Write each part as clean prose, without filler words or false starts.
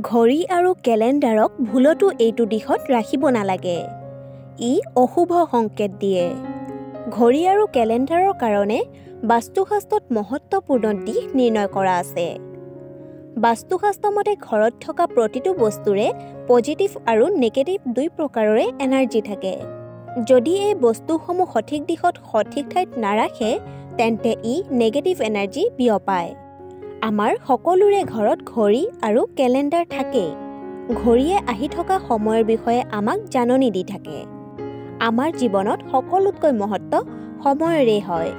ঘড়ী আৰু কেলেণ্ডাৰক ভুলতো এইটো দিশত ৰাখিব নালাগে। ই অশুভ সংকেত দিয়ে। ঘড়ী আৰু কেলেণ্ডাৰৰ কাৰণে বাস্তুশাস্ত্ৰত মহত্বপূৰ্ণ দিশ নিৰ্ণয় কৰা আছে। বাস্তুশাস্ত্ৰ মতে ঘৰত থকা প্ৰতিটো বস্তুৰে পজিটিভ আৰু নেগেটিভ দুই প্ৰকাৰৰে এনাৰ্জি থাকে। যদি এই বস্তুসমূহ সঠিক দিশত সঠিক ঠাইত নাৰাখে তেন্তে ই নেগেটিভ এনাৰ্জি বিয়পায়। আমাৰ সকলোৰে ঘৰত ঘড়ী আৰু কেলেণ্ডাৰ থাকে। ঘড়ীয়ে আহি থকা সময়ৰ বিষয়ে আমাক জাননী দি থাকে। আমাৰ জীৱনত সকলোতকৈ মহত্ব সময়ৰে হয়।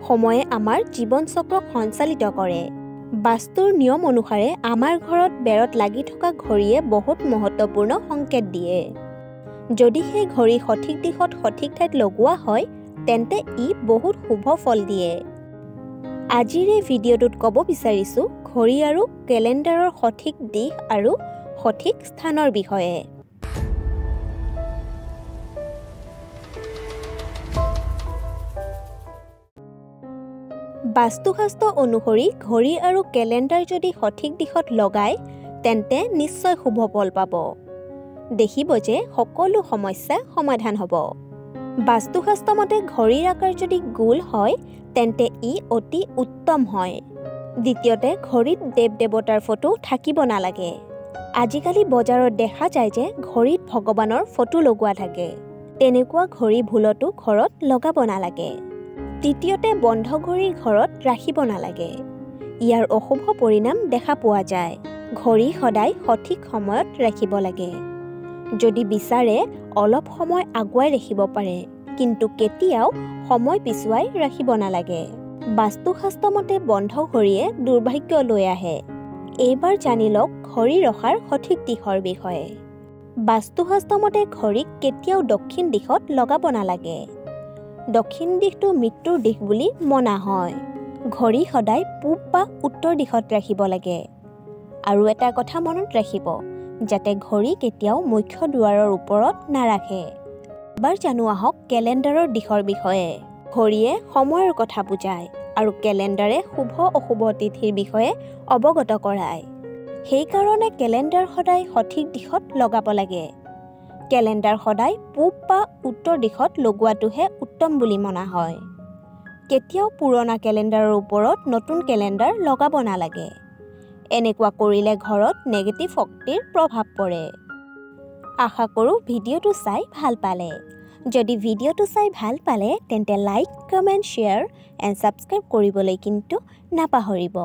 সময়ে আমাৰ জীৱন চক্ৰক সঞ্চালিত কৰে। বাস্তুৰ নিয়ম অনুসাৰে আমাৰ ঘৰত বেৰত লাগি থকা ঘড়ীয়ে বহুত মহত্বপূৰ্ণ সংকেত দিয়ে। যদি সেই ঘড়ী সঠিক দিশত সঠিক ঠাইত লগোৱা হয় তেন্তে ই বহুত শুভ ফল দিয়ে। আজিৰ এই ভিডিঅ'টোত ক'ব বিচাৰিছোঁ ঘড়ী আৰু কেলেণ্ডাৰৰ সঠিক দিশ আৰু সঠিক স্থানৰ বিষয়ে। বাস্তুশাস্ত্ৰ অনুসৰি ঘড়ী আৰু কেলেণ্ডাৰ যদি সঠিক দিশত লগায় তেন্তে নিশ্চয় শুভ ফল পাব। দেখিব যে সকলো সমস্যা সমাধান হ'ব। বাস্তুশাস্ত্ৰ মতে ঘড়ীৰ আকাৰ যদি গোল হয় তেন্তে ই অতি উত্তম হয়। দ্বিতীয়তে ঘড়ীত দেৱ-দেৱতাৰ ফটো থাকিব নালাগে। আজিকালি বজাৰত দেখা যায় যে ঘড়ীত ভগৱানৰ ফটো লগোৱা থাকে। তেনেকুৱা ঘড়ী ভুলতো ঘৰত লগাব নালাগে। তৃতীয়তে বন্ধ ঘড়ী ঘৰত ৰাখিব নালাগে। ইয়াৰ অশুভ পৰিণাম দেখা পোৱা যায়। ঘড়ী সদায় সঠিক সময়ত ৰাখিব লাগে। যদি বিচাৰে অলপ সময় আগুৱাই ৰাখিব পাৰে, কিন্তু কেতিয়াও সময় পিছুৱাই ৰাখিব নালাগে। বাস্তুশাস্ত্ৰ মতে বন্ধ ঘড়ীয়ে দুৰ্ভাগ্য লৈ আহে। এইবাৰ জানি লওক ঘড়ী ৰখাৰ সঠিক দিশৰ বিষয়ে। বাস্তুশাস্ত্ৰ মতে ঘড়ীক কেতিয়াও দক্ষিণ দিশত লগাব নালাগে। দক্ষিণ দিশটো মৃত্যুৰ দিশ বুলি মনা হয়। ঘড়ী সদায় পূব বা উত্তৰ দিশত ৰাখিব লাগে। আৰু এটা কথা মনত ৰাখিব, যাতে ঘড়ী কেতিয়াও মুখ্য দুৱাৰৰ ওপৰত নাৰাখে। এবাৰ জানো আহক কেলেণ্ডাৰৰ দিশৰ বিষয়ে। ঘড়ীয়ে সময়ৰ কথা বুজায় আৰু কেলেণ্ডাৰে শুভ অশুভ তিথিৰ বিষয়ে অৱগত কৰায়। সেইকাৰণে কেলেণ্ডাৰ সদায় সঠিক দিশত লগাব লাগে। কেলেণ্ডাৰ সদায় পূব বা উত্তৰ দিশত লগোৱাটোহে উত্তম বুলি মনা হয়। কেতিয়াও পুৰণা কেলেণ্ডাৰৰ ওপৰত নতুন কেলেণ্ডাৰ লগাব নালাগে। এনেকুৱা কৰিলে ঘৰত নেগেটিভ শক্তিৰ প্ৰভাৱ পৰে। আশা কৰোঁ ভিডিঅ'টো চাই ভাল পালে। যদি ভিডিঅ'টো চাই ভাল পালে তেন্তে like, comment, share and subscribe কৰিবলৈ কিন্তু নাপাহৰিব।